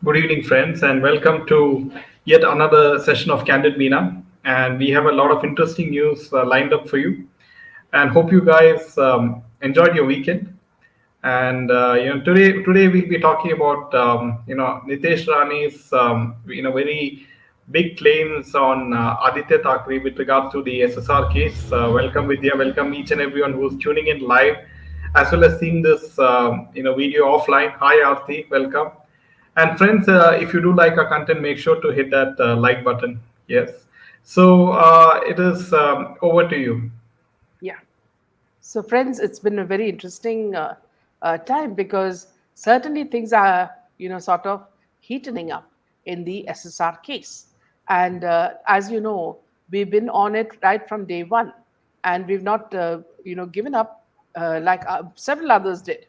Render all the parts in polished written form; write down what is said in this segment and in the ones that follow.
Good evening, friends, and welcome to yet another session of Candid Meena. And we have a lot of interesting news lined up for you. And hope you guys enjoyed your weekend. And today we'll be talking about Nitesh Rane's very big claims on Aditya Thackeray with regards to the SSR case. Welcome Vidya, welcome each and everyone who's tuning in live, as well as seeing this video offline. Hi Aarti, welcome. And friends, if you do like our content, make sure to hit that like button. Yes. So it is over to you. Yeah. So, friends, it's been a very interesting time because certainly things are, sort of heating up in the SSR case. And as you know, we've been on it right from day one, and we've not, given up like several others did.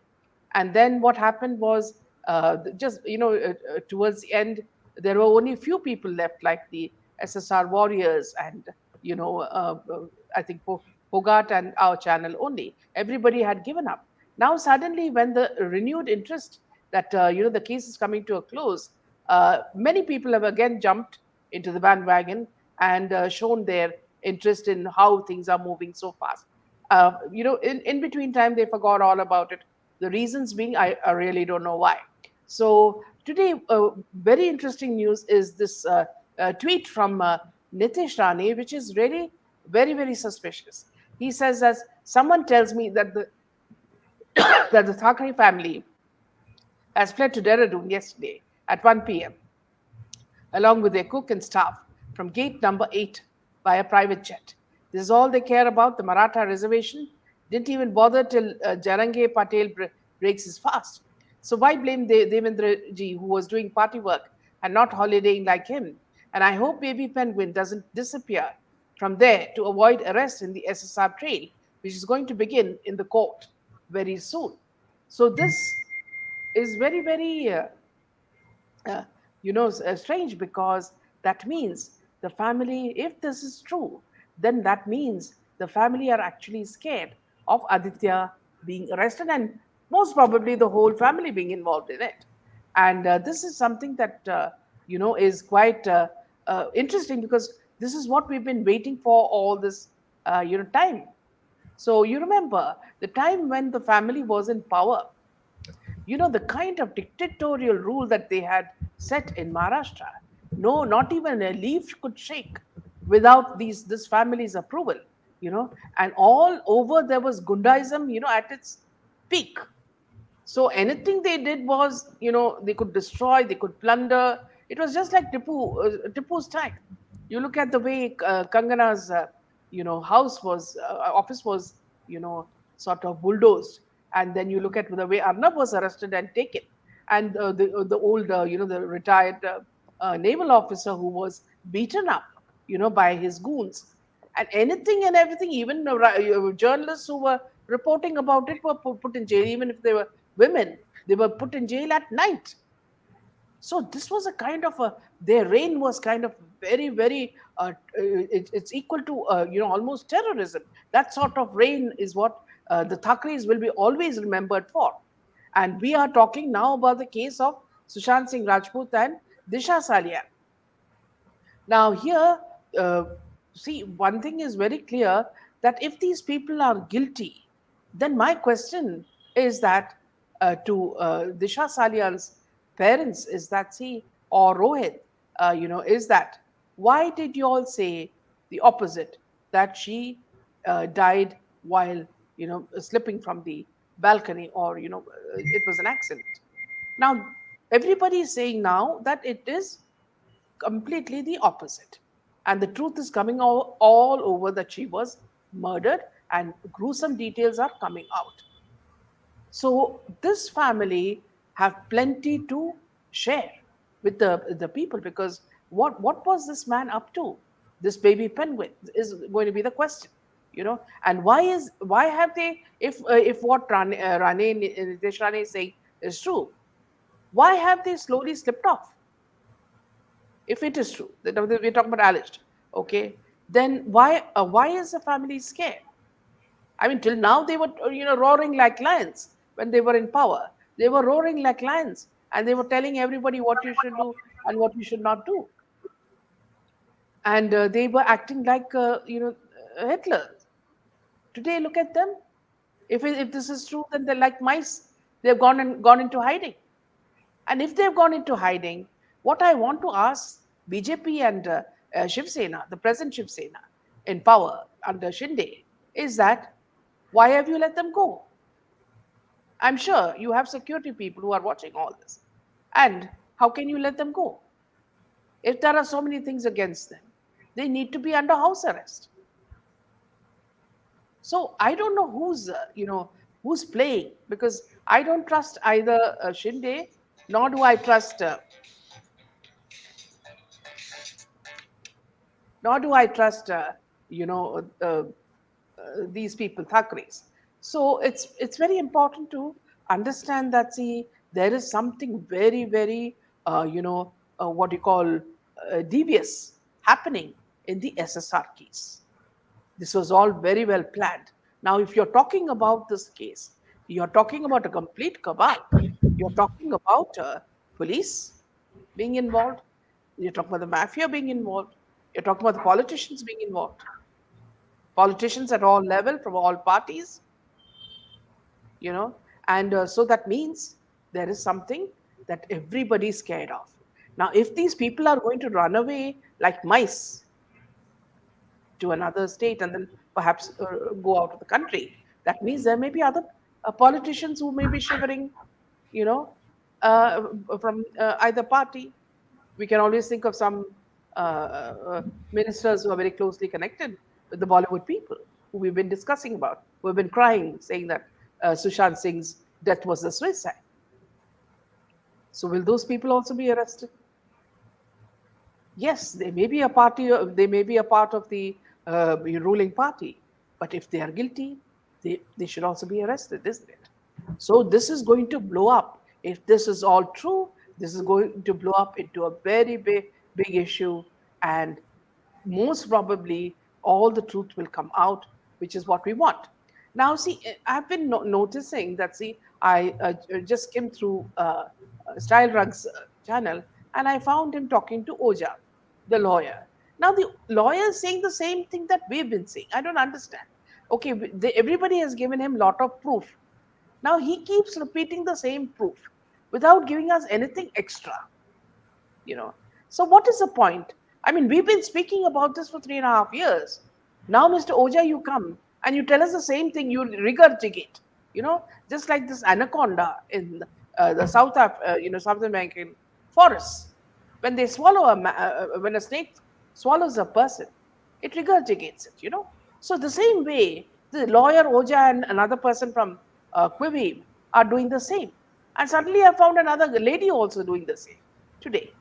And then what happened was just, towards the end, there were only a few people left, like the SSR warriors and, I think Hogarth and our channel only. Everybody had given up. Now, suddenly, when the renewed interest that, the case is coming to a close, many people have again jumped into the bandwagon and shown their interest in how things are moving so fast. In between time, they forgot all about it. The reasons being, I really don't know why. So today, very interesting news is this tweet from Nitesh Rane, which is really very, very suspicious. He says, as someone tells me that the that the Thackeray family has fled to Dehradun yesterday at 1 p.m. along with their cook and staff from gate number 8 by a private jet. This is all they care about. The Maratha reservation didn't even bother till Jarange Patel breaks his fast. So why blame Devendra ji, who was doing party work and not holidaying like him? And I hope Baby Penguin doesn't disappear from there to avoid arrest in the SSR trail, which is going to begin in the court very soon. So this is very, very uh, strange because that means the family, if this is true, then that means the family are actually scared of Aditya being arrested and most probably the whole family being involved in it. And this is something that, is quite interesting because this is what we've been waiting for all this, time. So you remember the time when the family was in power, the kind of dictatorial rule that they had set in Maharashtra. No, not even a leaf could shake without this family's approval, and all over there was Gundaism, at its peak. So anything they did was, they could destroy, they could plunder. It was just like Tipu's time. You look at the way Kangana's, house was, office was, sort of bulldozed, and then you look at the way Arnab was arrested and taken, and the old, the retired naval officer who was beaten up, by his goons, and anything and everything, even journalists who were reporting about it were put in jail, even if they were women, they were put in jail at night. So this was a kind of a, their reign was kind of very, very, it's equal to, almost terrorism. That sort of reign is what the Thackeray's will be always remembered for. And we are talking now about the case of Sushant Singh Rajput and Disha Salian. Now, here, uh, see, one thing is very clear, that if these people are guilty, then my question is that to Disha Salian's parents is that, see, or Rohit, is that why did you all say the opposite, that she died while, slipping from the balcony, or, it was an accident? Now, everybody is saying now that it is completely the opposite. And the truth is coming all over, that she was murdered and gruesome details are coming out. So this family have plenty to share with the people, because what was this man up to? This baby penguin is going to be the question, and why have they, if what Rane Nitesh Rane is saying is true, why have they slowly slipped off? If it is true that we're talking about alleged, okay, then why is the family scared? I mean, till now they were roaring like lions when they were in power. They were roaring like lions and they were telling everybody what you should do and what you should not do. And they were acting like, Hitler. Today, look at them. If this is true, then they're like mice. They've gone into hiding. And if they've gone into hiding, what I want to ask BJP and Shiv Sena, the present Shiv Sena in power under Shinde, is that why have you let them go? I'm sure you have security people who are watching all this. And how can you let them go? If there are so many things against them, they need to be under house arrest. So I don't know who's playing, because I don't trust either Shinde, nor do I trust you know these people, Thackeray's. So it's very important to understand that, see, there is something very very what you call devious happening in the SSR case. This was all very well planned. Now, if you're talking about this case, you're talking about a complete cabal. You're talking about police being involved. You're talking about the mafia being involved. You're talking about the politicians being involved. Politicians at all level, from all parties, and so that means there is something that everybody is scared of. Now, if these people are going to run away like mice to another state and then perhaps go out of the country, that means there may be other politicians who may be shivering, you know, uh, from either party. We can always think of some ministers who are very closely connected with the Bollywood people, who we've been discussing about, who have been crying, saying that Sushant Singh's death was a suicide. So, will those people also be arrested? Yes, they may be a party, they may be a part of the ruling party, but if they are guilty, they should also be arrested, isn't it? So this is going to blow up. If this is all true, this is going to blow up into a very big issue, and most probably all the truth will come out, which is what we want. Now, see, I've been noticing that, see, I just skimmed through Style Rug's channel, and I found him talking to Oja, the lawyer. Now, the lawyer is saying the same thing that we've been saying. I don't understand. Okay, everybody has given him lot of proof. Now he keeps repeating the same proof without giving us anything extra. you know so what is the point? I mean, we've been speaking about this for 3.5 years. Now, Mr. Oja, you come and you tell us the same thing, you regurgitate, just like this anaconda in the South American forests. When they swallow when a snake swallows a person, it regurgitates it. So the same way, the lawyer Oja and another person from Quibi are doing the same. And suddenly I found another lady also doing the same today.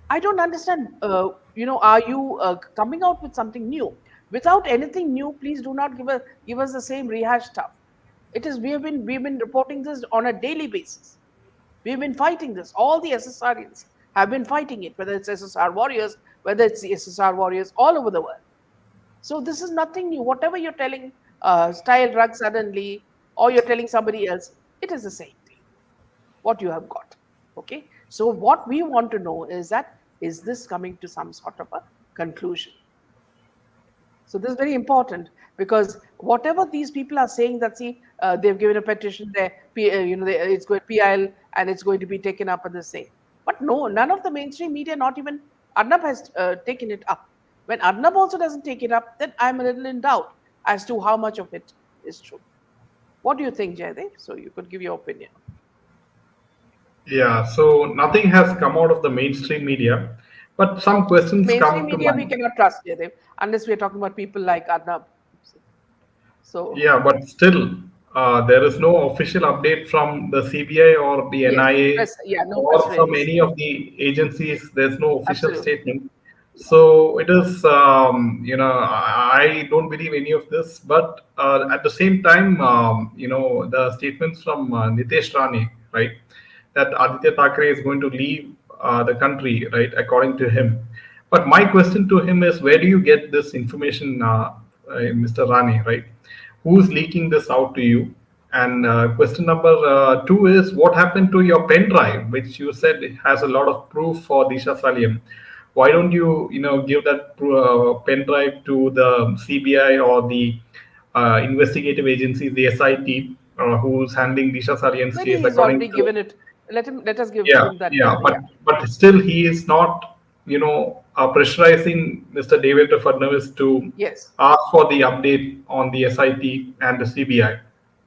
I don't understand. Are you coming out with something new? Without anything new, please do not give us the same rehash stuff. It is we've been reporting this on a daily basis. We've been fighting this. All the SSRians have been fighting it, whether it's SSR warriors, whether it's the SSR warriors all over the world. So this is nothing new. Whatever you're telling Style Rug suddenly, or you're telling somebody else, it is the same thing. What you have got. Okay. So what we want to know is that, is this coming to some sort of a conclusion? So this is very important, because whatever these people are saying, that, see, they've given a petition there, it's going PIL and it's going to be taken up in the same. But no, none of the mainstream media, not even Arnab, has taken it up. When Arnab also doesn't take it up, then I'm a little in doubt as to how much of it is true. What do you think, Jaydev? So you could give your opinion. Yeah, so nothing has come out of the mainstream media, but some questions Mainstream come to media we mind. cannot trust, Jaydev, unless we're talking about people like Arnab. So Yeah, but still, there is no official update from the CBI or the yes, NIA press, yeah, no press or from release. any of the agencies. There's no official Absolutely. statement. So it is, I don't believe any of this. But at the same time, the statements from Nitesh Rane, right, that Aditya Thackeray is going to leave the country, right, according to him. But my question to him is, where do you get this information, Mr. Rane, right? Who's leaking this out to you? And question number two is, what happened to your pen drive, which you said it has a lot of proof for Disha Salim? Why don't you, give that pen drive to the CBI or the investigative agency, the SIT, who's handling Disha Salim's Maybe case he's according already to. given it. Let us give Yeah, him that. yeah, Yeah, but still he is not, pressurizing Mr. David Fadnavis to yes, ask for the update on the SIT and the CBI.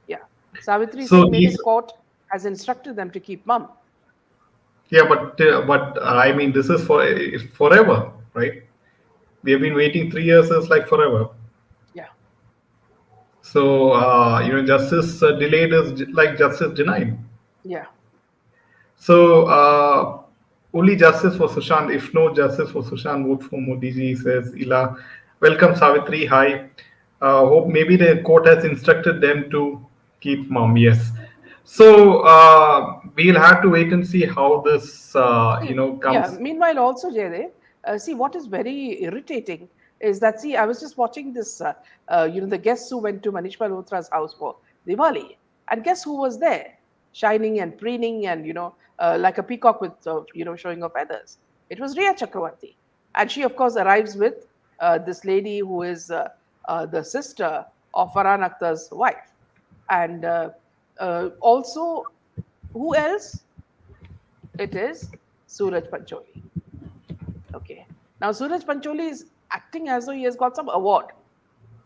yeah. Savitri is So saying maybe these, the court has instructed them to keep mum. yeah, but I mean, this is for it's forever, right? We have been waiting 3 years is like forever. Yeah, So justice delayed is like justice denied. yeah. So only justice for Sushant. If no justice for Sushant, vote for Modi ji, says Ila. Welcome, Savitri. Hi. Hope maybe the court has instructed them to keep mum. Yes. So we'll have to wait and see how this Yeah. comes. Meanwhile, also Jaydev, see what is very irritating is that see I was just watching this. The guests who went to Manish Malhotra's house for Diwali, and guess who was there, shining and preening and like a peacock with showing of feathers. It was Riya Chakravarti, and she of course arrives with this lady who is the sister of Farhan Akhtar's wife, and also who else? It is Suraj Pancholi. Okay. Now Suraj Pancholi is acting as though he has got some award.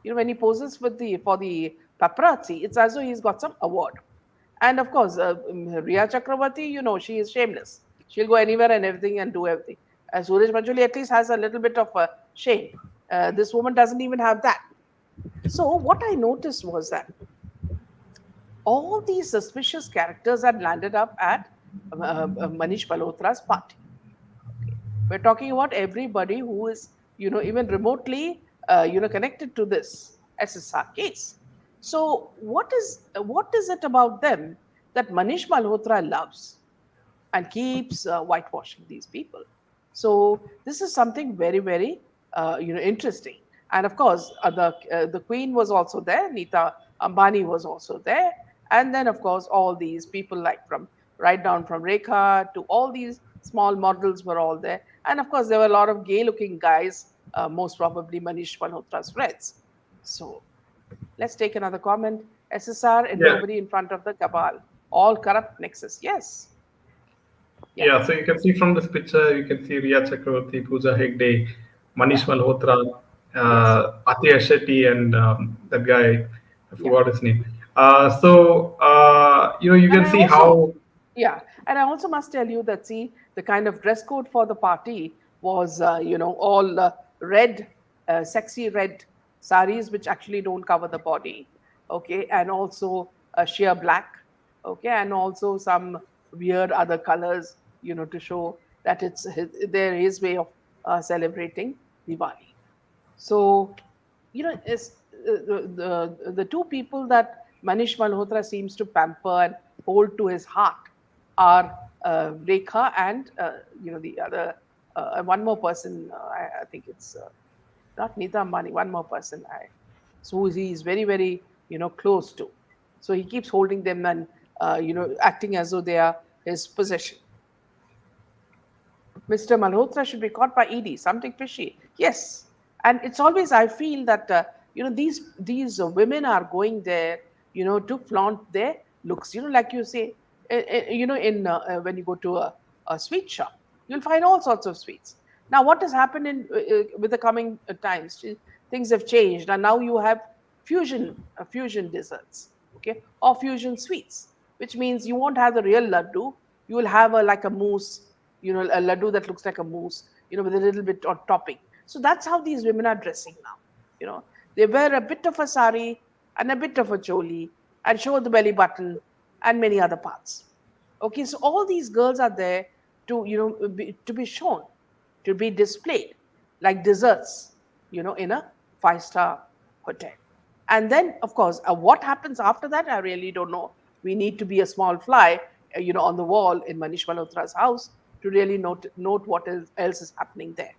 When he poses with the for the paparazzi, it's as though he's got some award. And of course, Riya Chakravarti, she is shameless. She'll go anywhere and everything and do everything. Suraj Pancholi at least has a little bit of shame. This woman doesn't even have that. So what I noticed was that all these suspicious characters had landed up at Manish Malhotra's party. We're talking about everybody who is, even remotely, connected to this SSR case. So what is it about them that Manish Malhotra loves and keeps whitewashing these people? So this is something very, very, interesting. And of course, the Queen was also there. Nita Ambani was also there, and then of course all these people like from right down from Rekha to all these small models were all there, and of course there were a lot of gay-looking guys, most probably Manish Malhotra's friends. So let's take another comment. SSR and Yeah, nobody in front of the cabal, all corrupt Nexus. Yes, yeah, yeah. So you can see from this picture, you can see Riya Chakravarti, Pooja Hegde, yeah, Manish Malhotra, yes, Atiya Shetty, and that guy, I yeah. forgot his name. You And can I see also, how. yeah, and I also must tell you that see the kind of dress code for the party was, all red, sexy red saris which actually don't cover the body, okay, and also sheer black, okay, and also some weird other colors, to show that there is way of celebrating Diwali. So, is the two people that Manish Malhotra seems to pamper and hold to his heart are Rekha and the other one more person. I think it's not Nita Ambani. One more person. So he is very, very close to. So he keeps holding them and acting as though they are his possession. Mr. Malhotra should be caught by ED. Something fishy. Yes, and it's always I feel that these women are going there, to flaunt their looks. Like you say, in when you go to a sweet shop, you'll find all sorts of sweets. Now, what has happened with the coming times? Things have changed, and now you have fusion desserts, okay, or fusion sweets, which means you won't have the real laddu. You will have like a mousse, a laddu that looks like a mousse, with a little bit of topping. So that's how these women are dressing now. They wear a bit of a sari and a bit of a choli and show the belly button and many other parts. Okay, so all these girls are there to, to be shown, to be displayed like desserts, in a five-star hotel. And then, of course, what happens after that, I really don't know. We need to be a small fly, on the wall in Manish Malhotra's house to really note else is happening there.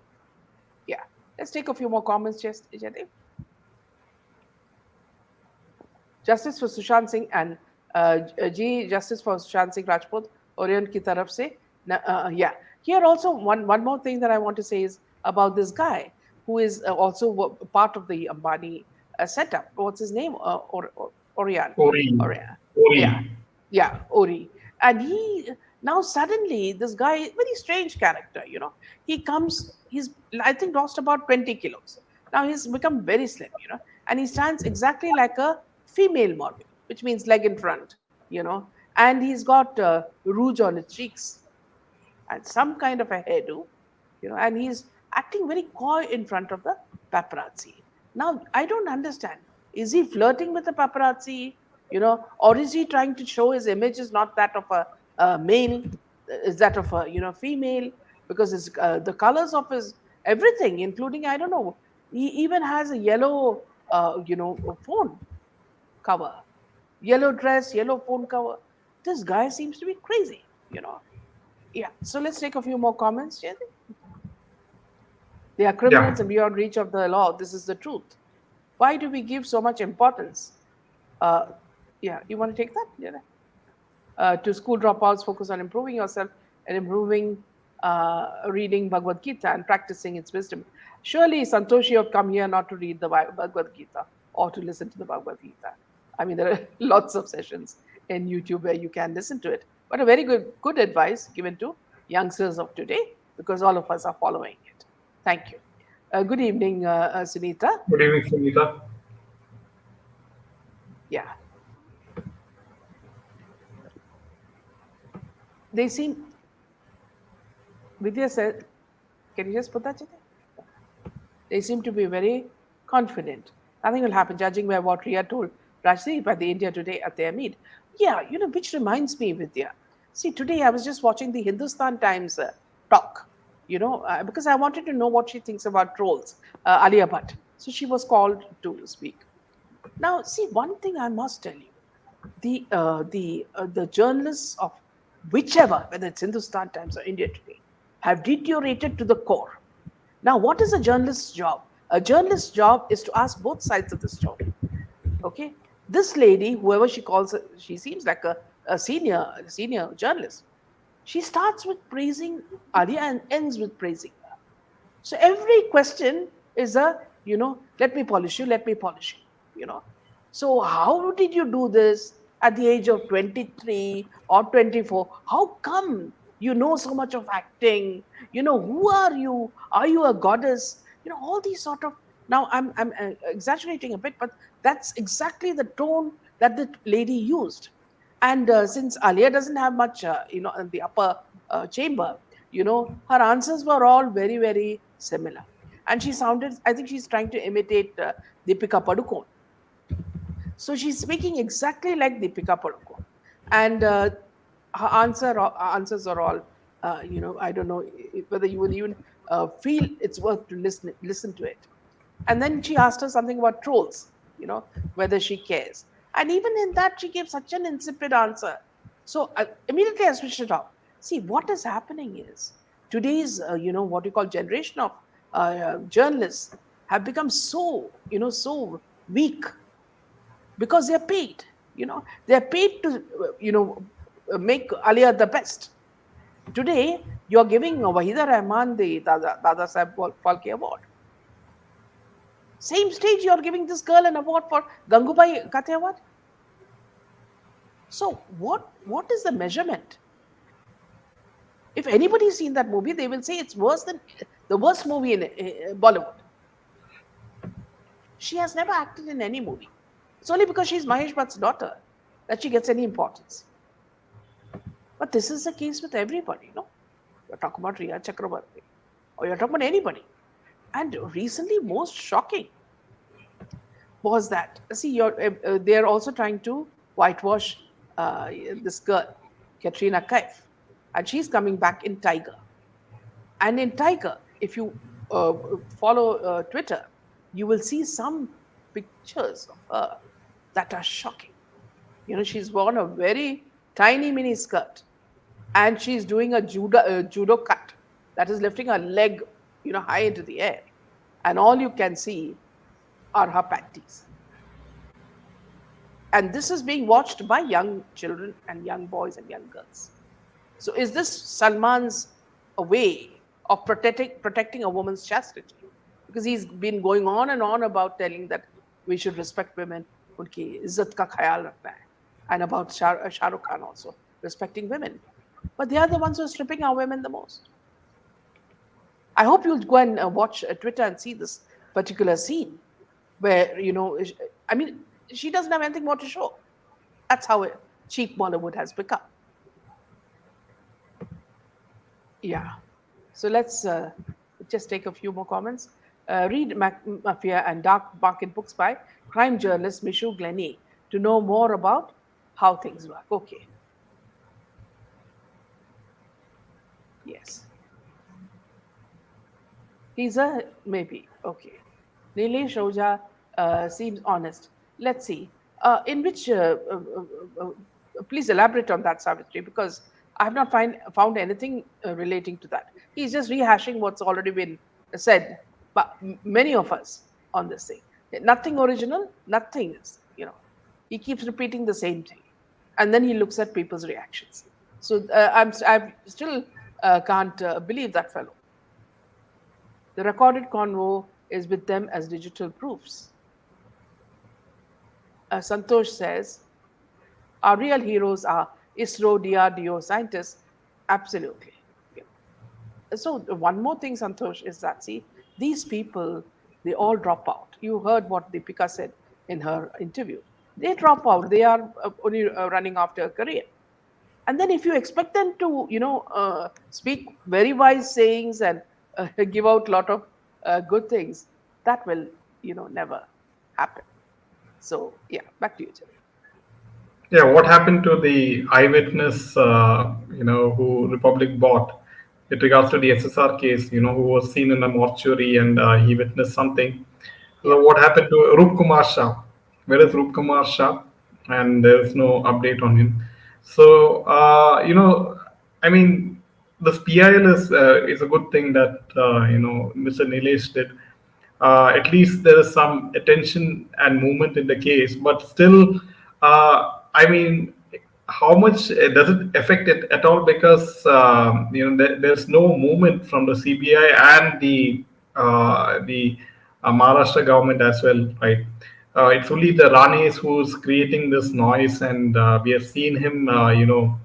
Yeah. Let's take a few more comments, just Jaidev. Justice for Sushant Singh and G justice for Shan Singh Rajput, Orient ki taraf se. Yeah. Here also one more thing that I want to say is about this guy who is also part of the Ambani setup. What's his name? Orion. Ori. Orion. Ori. Yeah. Yeah. Ori. And he now suddenly this guy, very strange character. He comes. He's I think lost about 20 kilos. Now he's become very slim. And he stands exactly like a female model, which means leg in front. And he's got rouge on his cheeks and some kind of a hairdo. And he's acting very coy in front of the paparazzi. Now, I don't understand. Is he flirting with the paparazzi, or is he trying to show his image is not that of a male, is that of a female? Because the colors of his everything, including, I don't know, he even has a yellow, phone cover, yellow dress, yellow phone cover. This guy seems to be crazy. Yeah. So let's take a few more comments, Jayati. They are Yeah. criminals and beyond reach of the law. This is the truth. Why do we give so much importance? Uh, yeah, you want to take that? Yeah. To school dropouts, focus on improving yourself and improving reading Bhagavad Gita and practicing its wisdom. Surely, Santosh, you have come here not to read the Bhagavad Gita or to listen to the Bhagavad Gita. I mean, there are lots of sessions in YouTube where you can listen to it. But a very good advice given to youngsters of today because all of us are following it. Thank you. Good evening, Sunita. Good evening, Sunita. Yeah, they seem. Vidya said, "Can you just put that?" They seem to be very confident. Nothing will happen, judging by what Ria told Rajdeep at the India Today at their meet. Yeah, which reminds me, Vidya. See, today I was just watching the Hindustan Times talk, because I wanted to know what she thinks about trolls, Alia Bhatt. So she was called to speak. Now, see, one thing I must tell you: the journalists of whichever, whether it's Hindustan Times or India Today, have deteriorated to the core. Now, what is a journalist's job? A journalist's job is to ask both sides of the story. Okay, this lady, whoever she calls, she seems like a senior journalist. She starts with praising Alia and ends with praising her. So every question is let me polish you, let me polish you. So how did you do this at the age of 23 or 24? How come you know so much of acting? Who are you? Are you a goddess? All these sort of. Now I'm exaggerating a bit, but that's exactly the tone that the lady used. And since Alia doesn't have much, in the upper chamber, her answers were all very, very similar. And she sounded, I think she's trying to imitate Deepika Padukone. So she's speaking exactly like Deepika Padukone. And her answers are all, I don't know whether you will even feel it's worth to listen to it. And then she asked her something about trolls, whether she cares. And even in that, she gave such an insipid answer. So immediately I switched it off. See, what is happening is today's, what you call generation of journalists have become so weak because they're paid. They're paid to, make Alia the best. Today, you're giving Wahida Rahman the Dada Saheb Phalke Award. Same stage, you're giving this girl an award for Gangubai Kathe Award. So what is the measurement? If anybody's seen that movie, they will say it's worse than the worst movie in Bollywood. She has never acted in any movie. It's only because she's Mahesh Bhatt's daughter that she gets any importance. But this is the case with everybody. You're talking about Riya Chakrabarti, or you're talking about anybody. And recently, most shocking was that, see, they're also trying to whitewash this girl, Katrina Kaif, and she's coming back in Tiger. And in Tiger, if you follow Twitter, you will see some pictures of her that are shocking. She's worn a very tiny mini skirt, and she's doing a judo cut that is lifting her leg, high into the air, and all you can see are her panties. And this is being watched by young children and young boys and young girls. So is this Salman's a way of protecting a woman's chastity? Because he's been going on and on about telling that we should respect women, unki izzat ka khayal rakhna hai, and about Shah Rukh Khan also respecting women. But they are the ones who are stripping our women the most. I hope you'll go and watch Twitter and see this particular scene where, I mean, she doesn't have anything more to show. That's how cheap Bollywood has become. Yeah. So let's just take a few more comments. Read Mafia and Dark Market books by crime journalist Mishu Glennie to know more about how things work. Okay. Yes. Teaser, maybe. Okay. Nilesh Oja seems honest. Let's see. In which, please elaborate on that, Savitri, because I have not found anything relating to that. He's just rehashing what's already been said by many of us on this thing. Nothing original, nothing is, He keeps repeating the same thing. And then he looks at people's reactions. So I still can't believe that fellow. The recorded convo is with them as digital proofs. Santosh says, our real heroes are ISRO, DRDO scientists. Absolutely. Yeah. So, one more thing, Santosh, is that, see, these people, they all drop out. You heard what Deepika said in her interview. They drop out. They are only running after a career. And then if you expect them to speak very wise sayings and give out a lot of good things, that will never happen. So yeah, back to you, Jim. Yeah, what happened to the eyewitness, who Republic bought with regards to the SSR case, who was seen in a mortuary and he witnessed something. Yeah. So what happened to Rup Kumar Shah? Where is Rup Kumar Shah? And there's no update on him. So, I mean, this PIL is a good thing that, Mr. Nilesh did. At least there is some attention and movement in the case, but still, I mean, how much does it affect it at all? Because there's no movement from the CBI and the Maharashtra government as well, right? It's only the Rane who's creating this noise, and we have seen him, time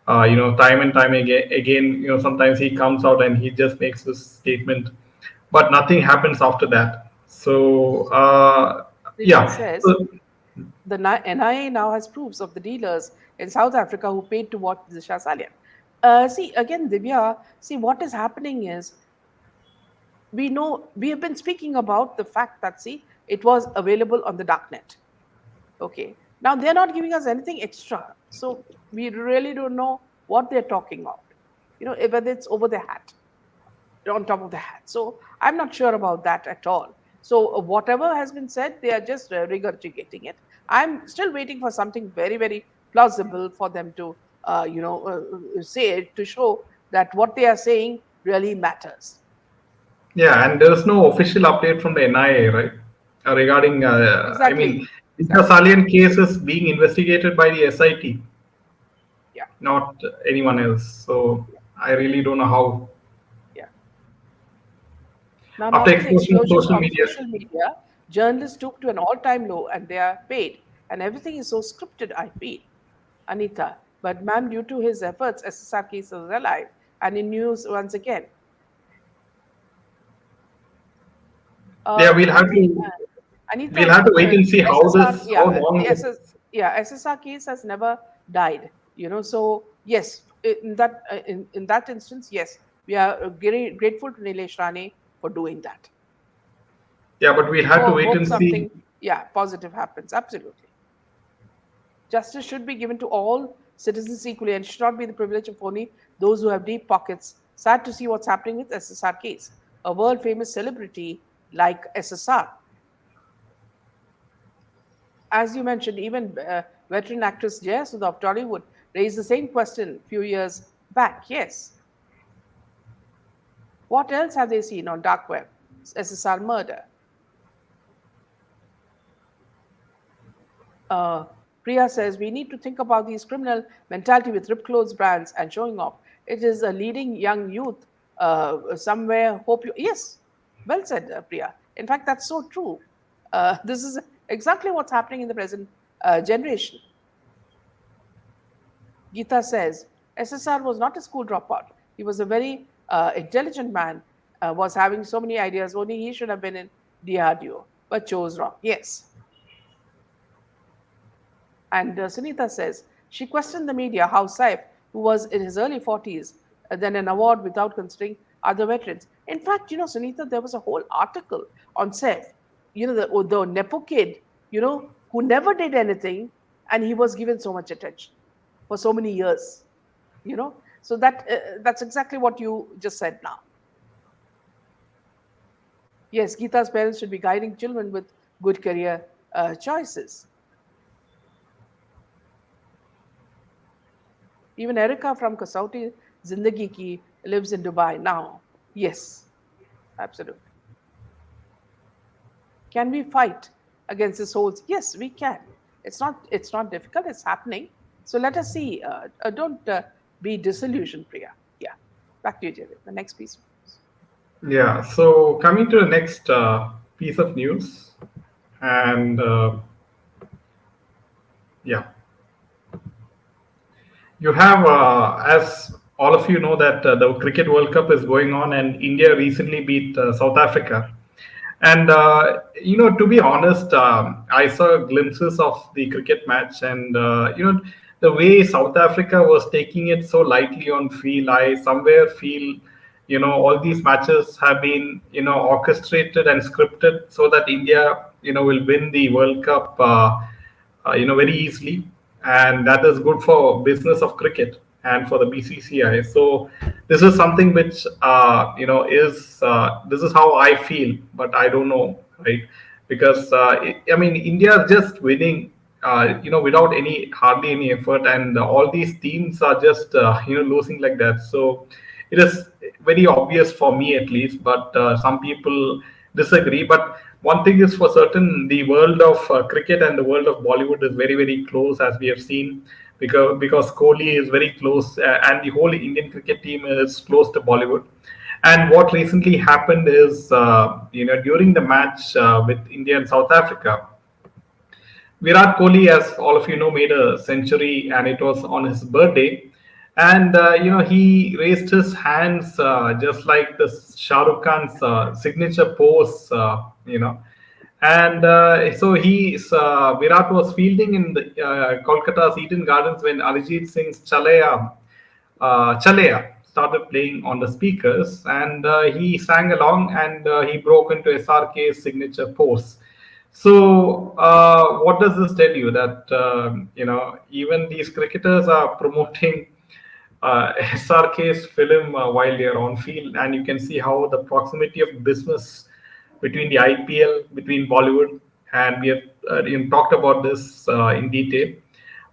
and time again, sometimes he comes out and he just makes this statement, but nothing happens after that. So, Divya yeah. says So, the NIA now has proofs of the dealers in South Africa who paid to watch Disha Salian. See again, Divya. See what is happening is we have been speaking about the fact that, see, it was available on the darknet. Okay. Now they're not giving us anything extra. So we really don't know what they're talking about. Whether it's over the hat, on top of the hat. So I'm not sure about that at all. So whatever has been said, they are just regurgitating it. I'm still waiting for something very, very plausible for them to, say it to show that what they are saying really matters. yeah, and there is no official update from the NIA, right? Regarding, I Exactly. mean, Disha Exactly. Salian case is being investigated by the SIT, Yeah. not anyone else. So, I really don't know how. Yeah. Now, After after the exposure of explosion social of media, social media, journalists took to an all-time low and they are paid. And everything is so scripted, I feel. Anita. But ma'am, due to his efforts, SSR case is alive and in news once again. yeah, I think we'll Anita, have to wait and see how SSR, this, how yeah, long the this. yeah, SSR case has never died. So yes, in that instance, yes, we are very grateful to Nilesh Rane for doing that. Yeah, but we'll have to wait Hope and see. something, yeah, positive happens. Absolutely. Justice should be given to all citizens equally and should not be the privilege of only those who have deep pockets. Sad to see what's happening with SSR case. A world famous celebrity like SSR. As you mentioned, even veteran actress Jaya Sudha of Tollywood raised the same question a few years back. Yes. What else have they seen on dark web? SSR murder. Priya says we need to think about these criminal mentality with ripped clothes brands and showing off. It is a leading young youth somewhere. Hope you yes, well said, Priya. In fact, that's so true. This is exactly what's happening in the present generation. Geeta says SSR was not a school dropout. He was a very intelligent man. Was having so many ideas. Only he should have been in DRDO, but chose wrong. Yes. And Sunita says she questioned the media how Saif, who was in his early 40s, then an award without considering other veterans. In fact, Sunita, there was a whole article on Saif, the Nepo kid, who never did anything and he was given so much attention for so many years, So that's exactly what you just said now. Yes, Geeta's parents should be guiding children with good career choices. Even Erica from Kasauti Zindagi Ki lives in Dubai now. Yes, absolutely. Can we fight against this whole? Yes, we can. It's not difficult. It's happening. So let us see. Don't be disillusioned, Priya. Yeah. Back to you, Jared. The next piece. Yeah. So coming to the next piece of news, and yeah, you have, as all of you know, that the Cricket World Cup is going on, and India recently beat South Africa. And to be honest, I saw glimpses of the cricket match, and the way South Africa was taking it so lightly on field, I somewhere feel, all these matches have been, orchestrated and scripted so that India, will win the World Cup, very easily, and that is good for business of cricket and for the BCCI. So this is something which is this is how I feel, but I don't know, right? Because I mean, India is just winning, without hardly any effort, and all these teams are just losing like that. So it is very obvious for me at least, but some people disagree. But one thing is for certain: the world of cricket and the world of Bollywood is very, very close, as we have seen, because Kohli is very close, and the whole Indian cricket team is close to Bollywood. And what recently happened is, during the match with India and South Africa, Virat Kohli, as all of you know, made a century, and it was on his birthday. And he raised his hands just like the Shah Rukh Khan's signature pose, And so Virat was fielding in the Kolkata's Eden Gardens when Arijit Singh's Chalaya started playing on the speakers, and he sang along, and he broke into SRK's signature pose. So, what does this tell you? That even these cricketers are promoting SRK's film while they're on field, and you can see how the proximity of business between the IPL, between Bollywood, and we have talked about this in detail.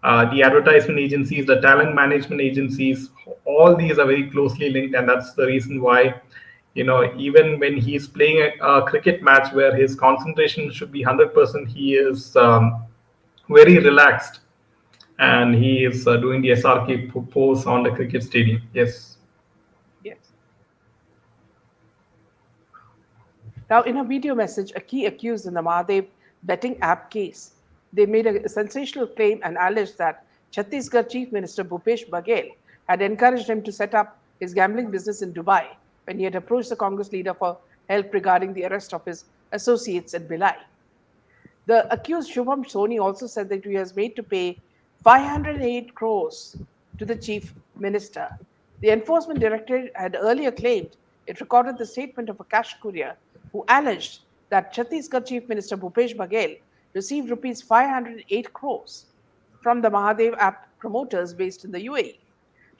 The advertisement agencies, the talent management agencies, all these are very closely linked, and that's the reason why, even when he's playing a cricket match where his concentration should be 100%, he is very relaxed, and he is doing the SRK pose on the cricket stadium. Yes. Yes. Now, in a video message, a key accused in the Mahadev betting app case, they made a sensational claim and alleged that Chhattisgarh Chief Minister Bhupesh Baghel had encouraged him to set up his gambling business in Dubai when he had approached the Congress leader for help regarding the arrest of his associates at Bhilai. The accused Shubham Soni also said that he was made to pay 508 crores to the chief minister. The enforcement directorate had earlier claimed it recorded the statement of a cash courier who alleged that Chhattisgarh Chief Minister Bhupesh Baghel received rupees 508 crores from the Mahadev app promoters based in the UAE.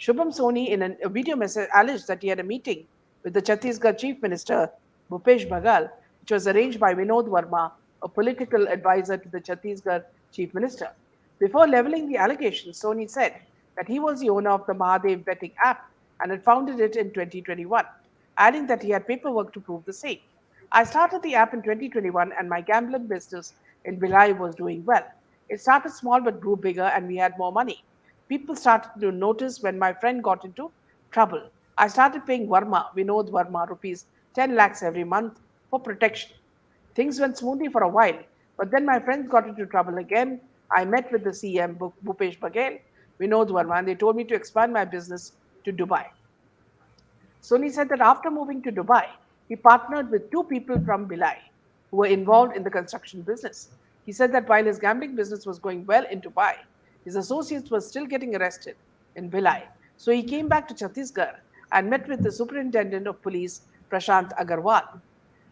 Shubham Soni, in a video message, alleged that he had a meeting with the Chhattisgarh Chief Minister Bhupesh Baghel, which was arranged by Vinod Verma, a political advisor to the Chhattisgarh Chief Minister. Before leveling the allegations, Soni said that he was the owner of the Mahadev betting app and had founded it in 2021, adding that he had paperwork to prove the same. I started the app in 2021 and my gambling business in Bhilai was doing well. It started small but grew bigger, and we had more money. People started to notice when my friend got into trouble. I started paying Varma, Vinod Varma, rupees 10 lakhs every month for protection. Things went smoothly for a while, but then my friends got into trouble again. I met with the CM, Bhupesh Baghel, Vinod Verma, and they told me to expand my business to Dubai. Sony said that after moving to Dubai, he partnered with two people from Bilai who were involved in the construction business. He said that while his gambling business was going well in Dubai, his associates were still getting arrested in Bilai. So he came back to Chhattisgarh and met with the superintendent of police, Prashant Agarwal.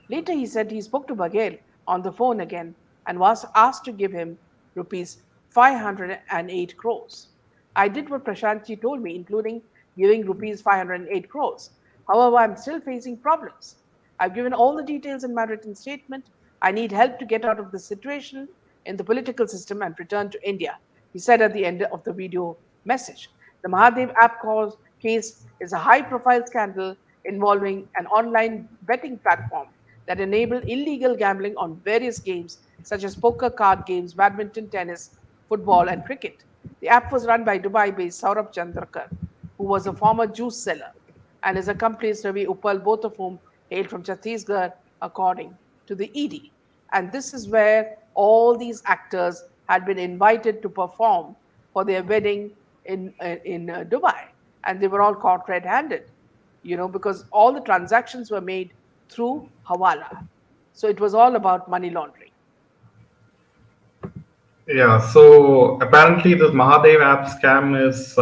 Later, he said he spoke to Baghel on the phone again and was asked to give him rupees 508 crores. I did what Prashantji told me, including giving rupees 508 crores. However, I'm still facing problems. I've given all the details in my written statement. I need help to get out of this situation in the political system and return to India, he said at the end of the video message. The Mahadev case is a high profile scandal involving an online betting platform that enabled illegal gambling on various games such as poker, card games, badminton, tennis, football, and cricket. The app was run by Dubai based Saurabh Chandrakar, who was a former juice seller, and his accomplice Ravi Uppal, both of whom hailed from Chhattisgarh, according to the ED. And this is where all these actors had been invited to perform for their wedding in Dubai, and they were all caught red-handed, because all the transactions were made through Hawala. So it was all about money laundering. Yeah, so apparently this Mahadev app scam is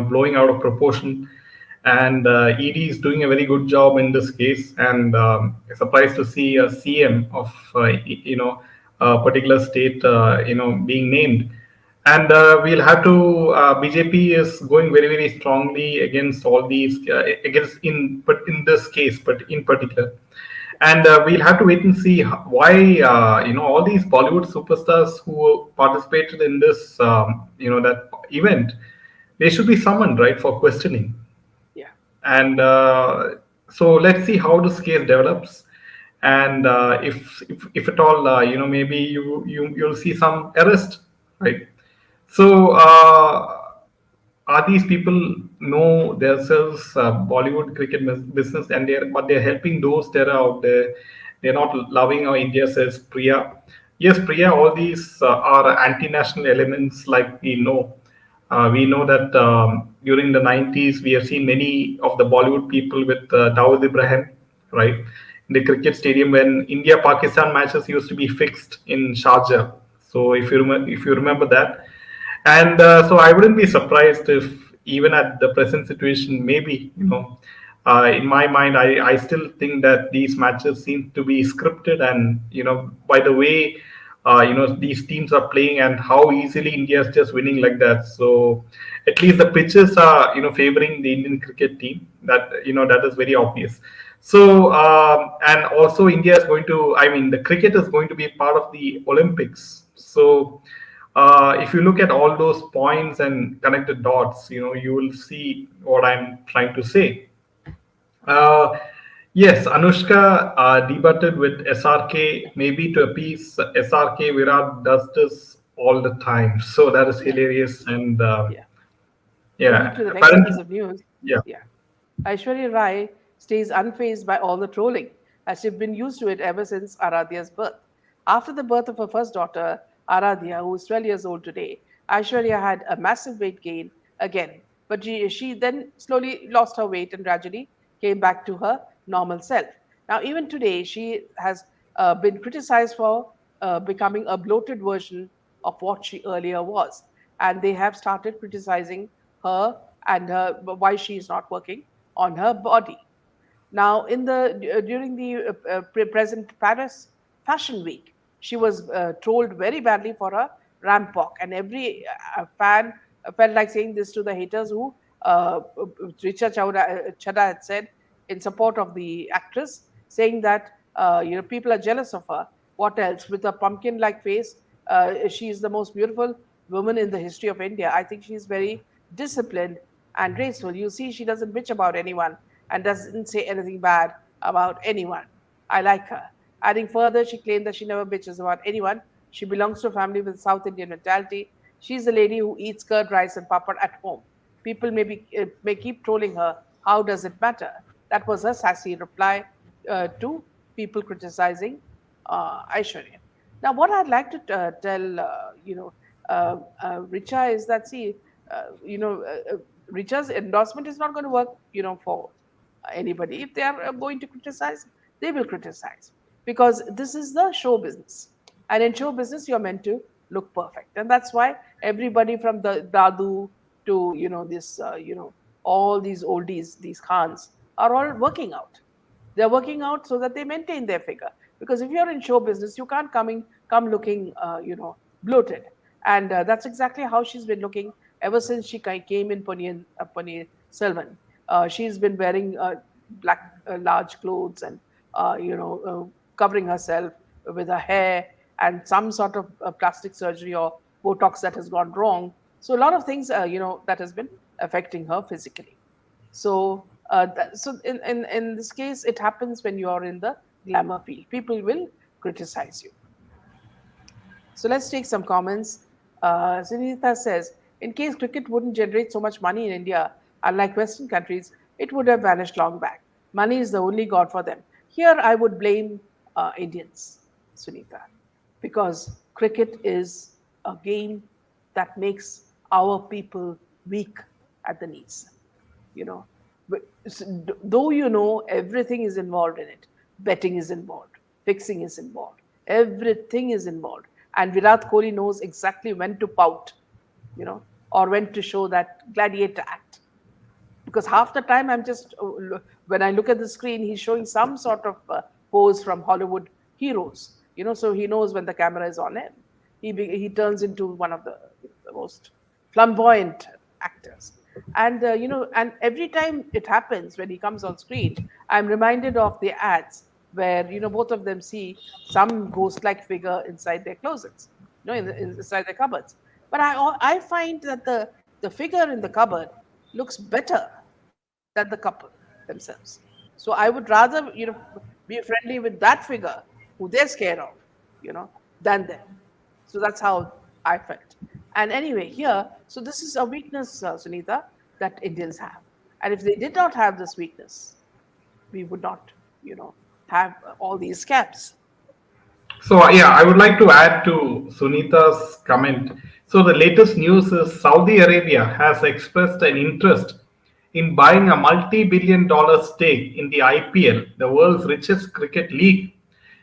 blowing out of proportion, and ED is doing a very good job in this case. And surprised to see a CM of a particular state being named. And we'll have to BJP is going very very strongly against all these against in this case, but in particular. And we'll have to wait and see why all these Bollywood superstars who participated in this that event, they should be summoned, right, for questioning. Yeah. And so let's see how this case develops, and if at all maybe you'll see some arrest, right? So are these people know themselves Bollywood cricket business, and they're helping those that are out there. They're not loving our India, says Priya. Yes, Priya, all these are anti-national elements, like we know. We know that during the 90s, we have seen many of the Bollywood people with Dawood Ibrahim, right? In the cricket stadium when India-Pakistan matches used to be fixed in Sharjah. So if you remember that, and so I wouldn't be surprised if even at the present situation, maybe in my mind, I still think that these matches seem to be scripted, and by the way these teams are playing and how easily India is just winning like that. So at least the pitches are favoring the Indian cricket team. That is very obvious. So and also India is going to. I mean, the cricket is going to be part of the Olympics. So if you look at all those points and connect the dots, you will see what I'm trying to say. Uh, yes, Anushka debuted with SRK, maybe to appease SRK. Virat does this all the time, so that is Yeah. hilarious. And Yeah. Moving yeah, to the next apparently, piece of news. yeah. Yeah. Aishwarya Rai stays unfazed by all the trolling, as she's been used to it ever since Aradhya's birth. After the birth of her first daughter, Aradhya, who is 12 years old today, Aishwarya had a massive weight gain again, but she then slowly lost her weight and gradually came back to her normal self. Now, even today, she has been criticized for becoming a bloated version of what she earlier was, and they have started criticizing her and why she is not working on her body. Now, during the present Paris Fashion Week, she was trolled very badly for her ramp walk, and every fan felt like saying this to the haters who Richa Chadha had said in support of the actress, saying that people are jealous of her. What else? With a pumpkin-like face, she is the most beautiful woman in the history of India. I think she's very disciplined and graceful. You see, she doesn't bitch about anyone and doesn't say anything bad about anyone. I like her. Adding further, she claimed that she never bitches about anyone. She belongs to a family with South Indian mentality. She's a lady who eats curd rice and papad at home. People may keep trolling her. How does it matter? That was her sassy reply to people criticizing Aishwarya. Now, what I'd like to tell Richa is that, see, Richa's endorsement is not going to work, for anybody. If they are going to criticize, they will criticize, because this is the show business, and in show business you're meant to look perfect, and that's why everybody from the Dadu to this all these oldies, these Khans, are all working out. They're working out so that they maintain their figure. Because if you're in show business, you can't come looking, bloated. And that's exactly how she's been looking ever since she came in Ponniyin Selvan. She's been wearing black, large clothes, and covering herself with her hair, and some sort of plastic surgery or Botox that has gone wrong. So a lot of things, that has been affecting her physically. So in this case, it happens when you are in the glamour field. People will criticize you. So let's take some comments. Sunitha says, in case cricket wouldn't generate so much money in India, unlike Western countries, it would have vanished long back. Money is the only god for them. Here, I would blame Indians, Sunitha, because cricket is a game that makes our people weak at the knees. You know, though everything is involved in it, betting is involved, fixing is involved, everything is involved, and Virat Kohli knows exactly when to pout, or when to show that gladiator act. Because half the time I'm just when I look at the screen, he's showing some sort of pose from Hollywood heroes, so he knows when the camera is on him. He turns into one of the most flamboyant actors. And and every time it happens when he comes on screen, I'm reminded of the ads where both of them see some ghost-like figure inside their closets, inside their cupboards. But I find that the figure in the cupboard looks better than the couple themselves. So I would rather be friendly with that figure who they're scared of, than them. So that's how I felt. And anyway, here, so this is a weakness, Sunita, that Indians have. And if they did not have this weakness, we would not, have all these scams. So yeah, I would like to add to Sunita's comment. So the latest news is Saudi Arabia has expressed an interest in buying a multi-billion-dollar stake in the IPL, the world's richest cricket league.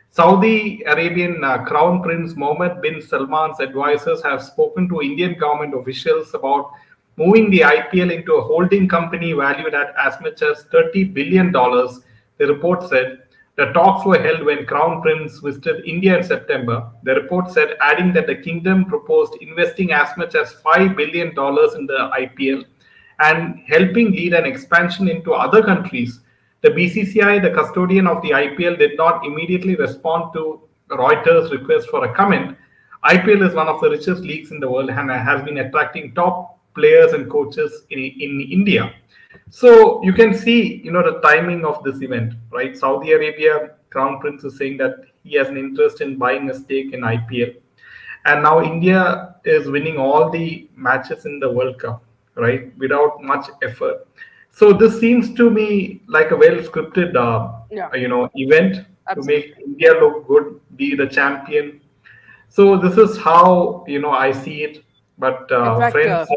Saudi Arabian Crown Prince Mohammed bin Salman's advisors have spoken to Indian government officials about moving the IPL into a holding company valued at as much as $30 billion, the report said. The talks were held when Crown Prince visited India in September. The report said, adding that the kingdom proposed investing as much as $5 billion in the IPL and helping lead an expansion into other countries. The BCCI, the custodian of the IPL, did not immediately respond to Reuters' request for a comment. IPL is one of the richest leagues in the world and has been attracting top players and coaches in India. So you can see, the timing of this event, right? Saudi Arabia Crown Prince is saying that he has an interest in buying a stake in IPL, and now India is winning all the matches in the World Cup, right, without much effort. So this seems to me like a well scripted, Yeah, event to make absolutely. India look good, be the champion. So this is how I see it. But In fact, friends,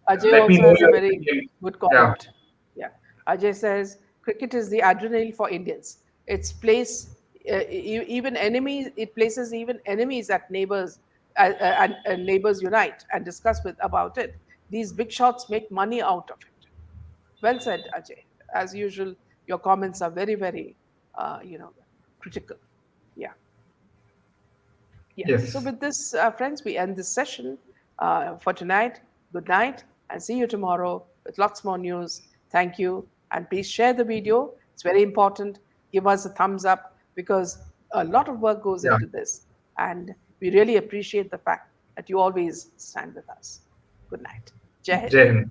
Ajay let me also know has a your very opinion. good Yeah. comment. Yeah, Ajay says cricket is the adrenaline for Indians. Its place, even enemies, it places even enemies at neighbors, and neighbors unite and discuss with about it. These big shots make money out of it. Well said, Ajay. As usual, your comments are very, very, critical. Yeah. Yeah. So, Yes. with this, friends, we end this session for tonight. Good night, and see you tomorrow with lots more news. Thank you. And please share the video. It's very important. Give us a thumbs up, because a lot of work goes Yeah. into this. And we really appreciate the fact that you always stand with us. Good night. Jai Hind. Jai Hind.